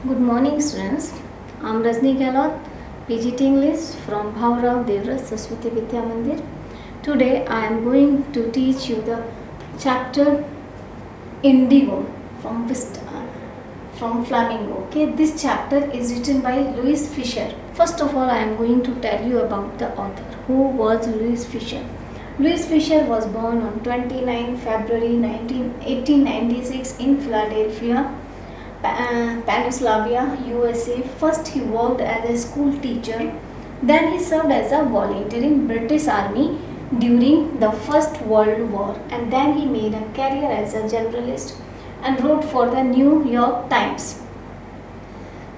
Good morning, students. I'm Rajni Gehlot, PGT English from Bhaurao Devras Saraswati Vidya Mandir. Today I am going to teach you the chapter Indigo from Flamingo. Okay, this chapter is written by Louis Fisher. First of all, I am going to tell you about the author. Who was Louis Fisher? Louis Fisher was born on 29 February 1896 in Philadelphia, Pennsylvania, USA. First he worked as a school teacher, then he served as a volunteer in British Army during the First World War, and then he made a career as a journalist and wrote for the New York Times.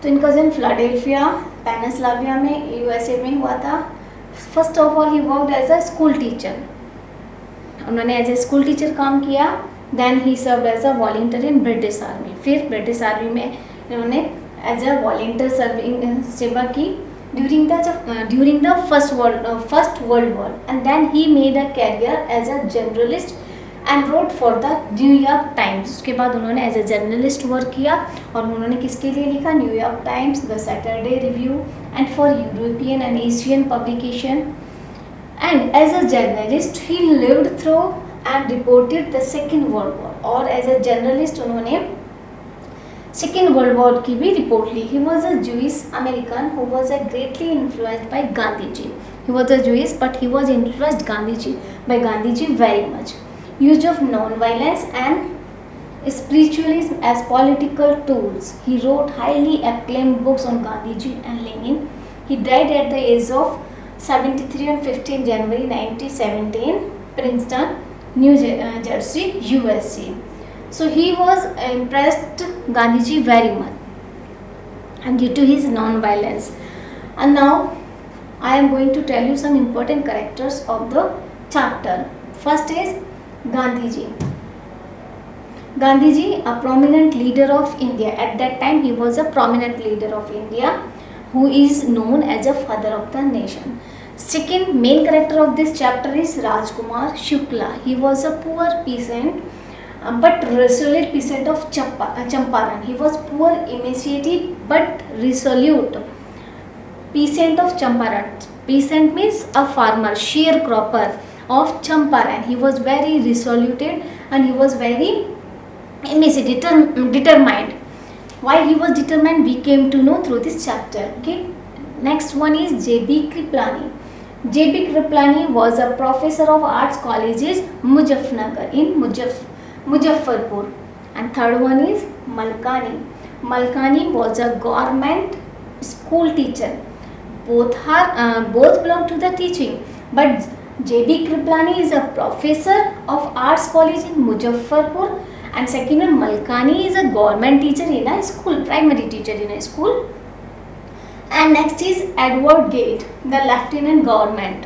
तो इनका जन्म Philadelphia peninsula में USA में हुआ था. First of all he worked as a school teacher. उन्होंने as a school teacher काम किया. Then he serve as a volunteer in British army. फिर ब्रिटिश आर्मी में इन्होंने एज अ वॉलंटियर सर्विंग सेवा की during the first world war, and then he made a career as a journalist and wrote for the New York Times. उसके बाद उन्होंने as a journalist work किया और उन्होंने किसके लिए लिखा? New York times, the Saturday review and for European and Asian publication. And as a journalist, he lived through and reported the Second World War. और as a journalist उन्होंने Second World War की भी रिपोर्ट ली. He was a Jewish American who was greatly influenced by Gandhiji. He was a Jewish, but he was influenced by Gandhiji very much. Use of non-violence and spiritualism as political tools. He wrote highly acclaimed books on Gandhiji and Lenin. He died at the age of 73 on 15 January 1917, Princeton, New Jersey, USA. So he was impressed Gandhiji very much and due to his non-violence. And now I am going to tell you some important characters of the chapter. First is Gandhiji. Gandhiji, a prominent leader of India. At that time he was a prominent leader of India who is known as a father of the nation. Second main character of this chapter is Rajkumar Shukla. He was a poor peasant, but resolute peasant of Champaran. He was poor, emaciated, but resolute peasant of Champaran. Peasant means a farmer, sharecropper of Champaran. He was very resolute and he was very emaciated, determined. Why he was determined, we came to know through this chapter. Okay. Next one is J.B. Kriplani. J.B. Kriplani was a professor of arts colleges Muzaffarnagar in Muzaffarpur. And third one is Malkani. Malkani was a government school teacher. Both belong to the teaching, but J.B. Kriplani is a professor of arts college in Muzaffarpur. And second one, Malkani is a government teacher in a school, primary teacher in a school. And next is Edward Gate, the lieutenant government.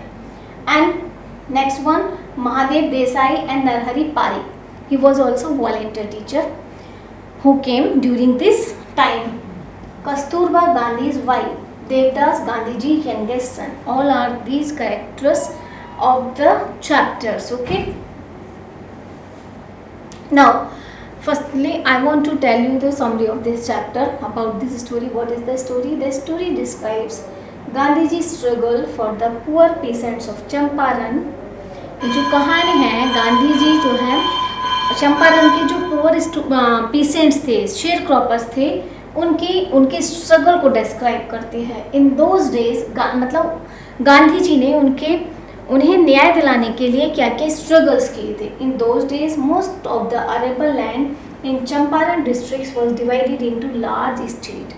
And next one, Mahadev Desai and Narhari Parikh. He was also volunteer teacher who came during this time. Kasturba Gandhi's wife, Devdas Gandhiji's youngest son. All are these characters of the chapters. Okay. Now, firstly, I want to tell you the summary of this chapter about this story. What is the story? The story describes Gandhiji's struggle for the poor peasants of Champaran. जो कहानी है, गांधी जी जो है चंपारण के जो poor peasants थे, share croppers थे, उनके स्ट्रगल को डिस्क्राइब करते हैं. इन दोज डेज मतलब गांधी जी ने उन्हें न्याय दिलाने के लिए क्या क्या स्ट्रगल्स किए थे. In those days most of the arable land in Champaran districts was divided into large state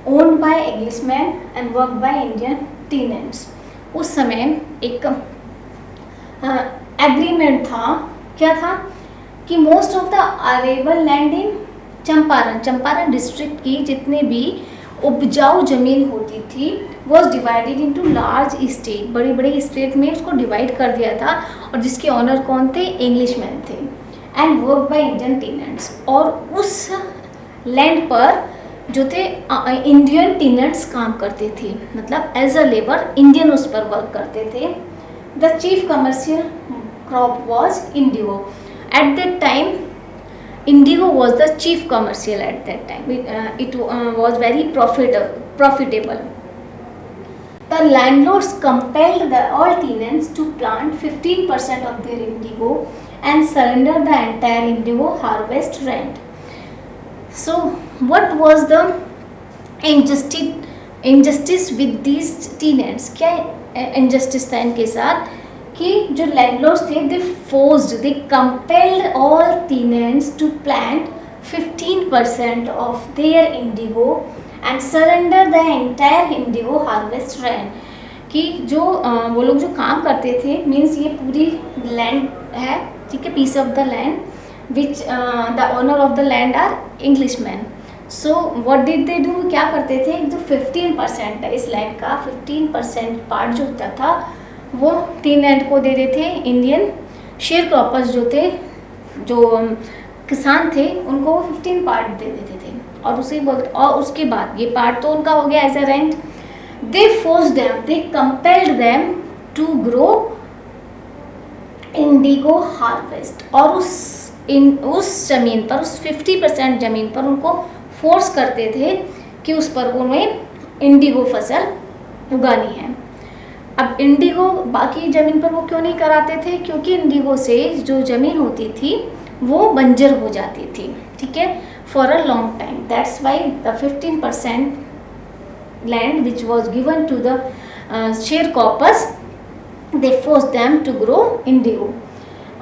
owned by Englishman and work by Indian tenants. उस समय एक एग्रीमेंट था. क्या था कि most of the arable land in Champaran district की जितने भी उपजाऊ जमीन होती थी was divided into large state. बड़े बड़े स्टेट में उसको डिवाइड कर दिया था और जिसके ऑनर कौन थे? इंग्लिशमैन थे. And work by Indian tenants. और उस लैंड पर जो थे इंडियन टेनेंट्स काम करते थे, मतलब एज अ लेबर इंडियन उस पर वर्क करते थे. The chief commercial crop was Indigo. At that time Indigo was the chief commercial at that time. It was very profitable. The landlords compelled all tenants to plant 15% of their indigo and surrender the entire indigo harvest rent. So what was the injustice with these tenants? क्या injustice था इनके साथ कि जो landlords थे they compelled all tenants to plant 15% of their indigo and surrender the entire indigo harvest rent. कि जो वो लोग जो काम करते थे, मीन्स ये पूरी लैंड है, ठीक है, piece of the land which the owner of the land are Englishman. So what did they do, क्या करते थे, जो 15% है इस लैंड का 15% पार्ट जो होता था वो टेनेंट को दे देते थे। इंडियन शेयर क्रॉपर्स जो थे, जो किसान थे, उनको 15 पार्ट दे देते थे और उसके बाद ये पार्ट तो उनका हो गया as a rent. They force them, they compelled them to grow indigo harvest. और उस जमीन पर, उस 50% जमीन पर उनको फोर्स करते थे कि उस पर उन्हें इंडिगो फसल उगानी है। अब इंडिगो बाकी ज़मीन पर वो क्यों नहीं कराते थे, क्योंकि इंडिगो से जो ज़मीन होती थी वो बंजर हो जाती थी, ठीक है, for a long time. That's why the 15% land which was given to the sharecroppers, they force them to grow indigo.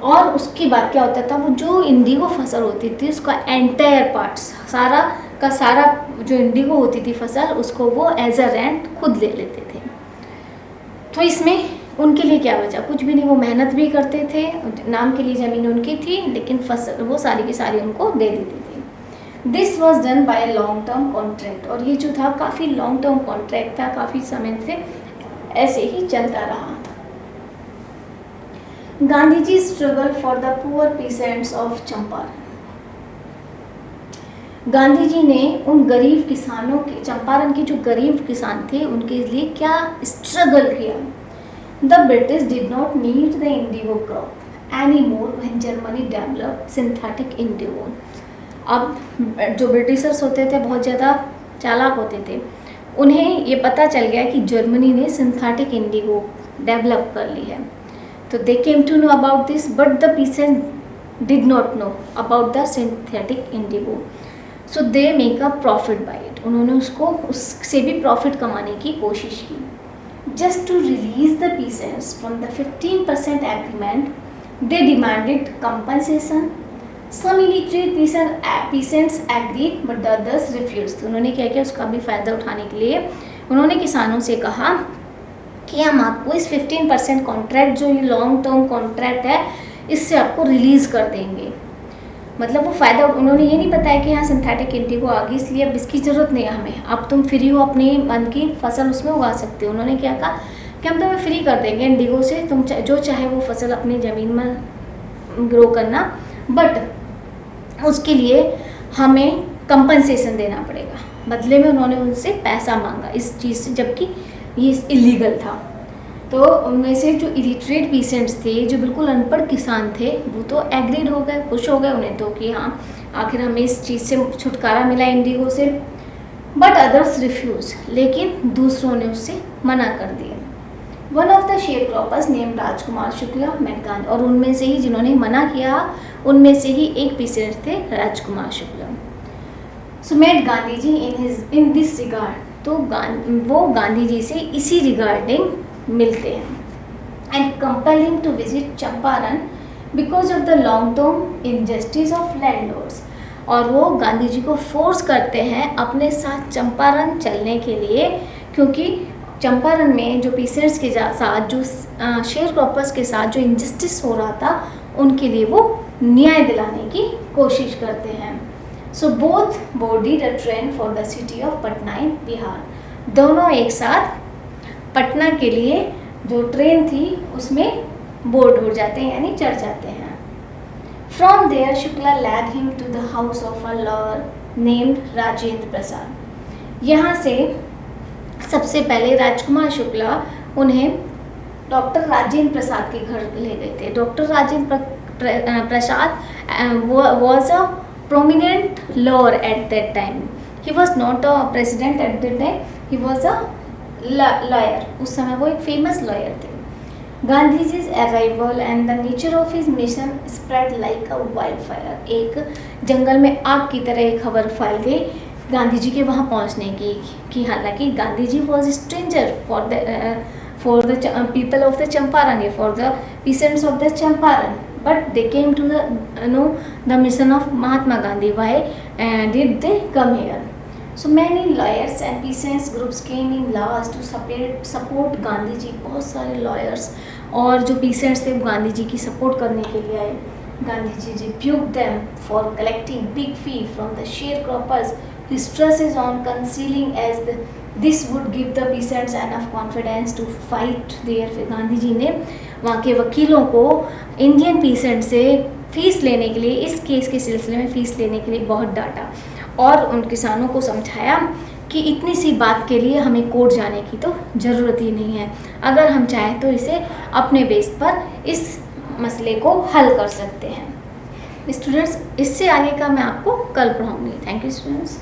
और उसके बाद क्या होता था, वो जो इंडिगो फसल होती थी उसका एंटायर पार्ट्स, सारा का सारा जो इंडिगो होती थी फसल, उसको वो एज अ रेंट खुद ले लेते थे। तो इसमें उनके लिए क्या बचा, कुछ भी नहीं। वो मेहनत भी करते थे, नाम के लिए ज़मीन उनकी थी, लेकिन फसल वो सारी की सारी उनको दे देती थी। This was done by long term contract. और ये जो था काफ़ी लॉन्ग टर्म कॉन्ट्रैक्ट था, काफ़ी समय से ऐसे ही चलता रहा। Gandhi ji struggle for the poor peasants of Champaran. Gandhi ji ने उन गरीब किसानों के, चंपारण के जो गरीब किसान थे, उनके लिए क्या स्ट्रगल किया। The British did not need the Indigo crop any more when Germany developed synthetic Indigo. अब जो ब्रिटिशर्स होते थे बहुत ज़्यादा चालाक होते थे, उन्हें ये पता चल गया कि जर्मनी ने सिंथेटिक इंडिगो डेवलप कर ली है। तो they came to know about this, but the peasant did not know about the synthetic indigo. So they make a profit by it. उन्होंने उससे भी प्रॉफिट कमाने की कोशिश की। Just to release the peasants from the 15% agreement, they demanded compensation. Some illiterate peasants agreed but the others refused. उन्होंने क्या किया, उसका भी फ़ायदा उठाने के लिए उन्होंने किसानों से कहा कि हम आपको इस 15% कॉन्ट्रैक्ट, जो ये लॉन्ग टर्म कॉन्ट्रैक्ट है, इससे आपको रिलीज़ कर देंगे। मतलब वो फ़ायदा, उन्होंने ये नहीं बताया कि हाँ सिंथेटिक इंडिगो आ गई इसलिए अब इसकी ज़रूरत नहीं है हमें, अब तुम फ्री हो अपनी मन की फसल उसमें उगा सकते हो। उन्होंने क्या कहा कि हम तुम्हें फ्री कर देंगे इंडिगो से, तुम जो चाहे वो फसल अपनी ज़मीन में ग्रो करना, बट उसके लिए हमें कंपनसेशन देना पड़ेगा। बदले में उन्होंने उनसे पैसा मांगा इस चीज़ से, जबकि ये इलीगल था। तो उनमें से जो इलिटरेट पीसेंट्स थे, जो बिल्कुल अनपढ़ किसान थे, वो तो एग्रीड हो गए, खुश हो गए उन्हें तो कि हाँ आखिर हमें इस चीज़ से छुटकारा मिला इंडिगो से। बट अदर्स रिफ्यूज, लेकिन दूसरों ने उससे मना कर दिया। One of the sharecroppers name Rajkumar Shukla met Gandhi. और उनमें से ही जिन्होंने मना किया, उनमें से ही एक पीसेंट थे Rajkumar Shukla. So met Gandhi ji in this regard. तो वो गांधी जी से इसी रिगार्डिंग मिलते हैं and compel him to visit Champaran because of the long term injustice of landlords. और वो गांधी जी को फोर्स करते हैं अपने साथ चंपारण चलने के लिए, क्योंकि चंपारण में जो पीसेंट्स के साथ, जो शेयर क्रॉपर्स के साथ जो इनजस्टिस हो रहा था, उनके लिए वो न्याय दिलाने की कोशिश करते हैं। So both boarded a train for the city of Patna in Bihar. दोनों एक साथ पटना के लिए जो ट्रेन थी उसमें बोर्ड हो जाते हैं, यानी चढ़ जाते हैं। From there Shukla led him to the house of a lawyer named Rajendra Prasad. यहाँ से सबसे पहले राजकुमार शुक्ला उन्हें डॉक्टर राजेंद्र प्रसाद के घर ले गए थे। Doctor Rajendra Prasad was a prominent lawyer at that time. He was not a president at that time, he was a lawyer. उस समय वो एक famous lawyer थे. Gandhiji's arrival and the nature of his mission spread like a wildfire. एक जंगल में आग की तरह एक खबर फैल गई गांधी जी के वहाँ पहुँचने की हालांकि Gandhi ji was stranger for the people of the Champaran, for the peasants of the Champaran, but they came to the mission of Mahatma Gandhi. Why did they come here? So many lawyers and peasants groups came in Laos to support Gandhi जी. बहुत सारे lawyers और जो peasants थे वो गांधी जी की support करने के लिए आए. Gandhi ji rebuked them for collecting big fee from the sharecroppers. He stresses on concealing as this would give the peasants enough confidence to fight their. Gandhi ji ने वहाँ के वकीलों को इंडियन पीसेंट से फीस लेने के लिए, इस केस के सिलसिले में फ़ीस लेने के लिए बहुत डांटा और उन किसानों को समझाया कि इतनी सी बात के लिए हमें कोर्ट जाने की तो ज़रूरत ही नहीं है, अगर हम चाहें तो इसे अपने बेस पर इस मसले को हल कर सकते हैं. स्टूडेंट्स, इससे आगे का मैं आपको कल पढ़ाऊँगी. Thank you students.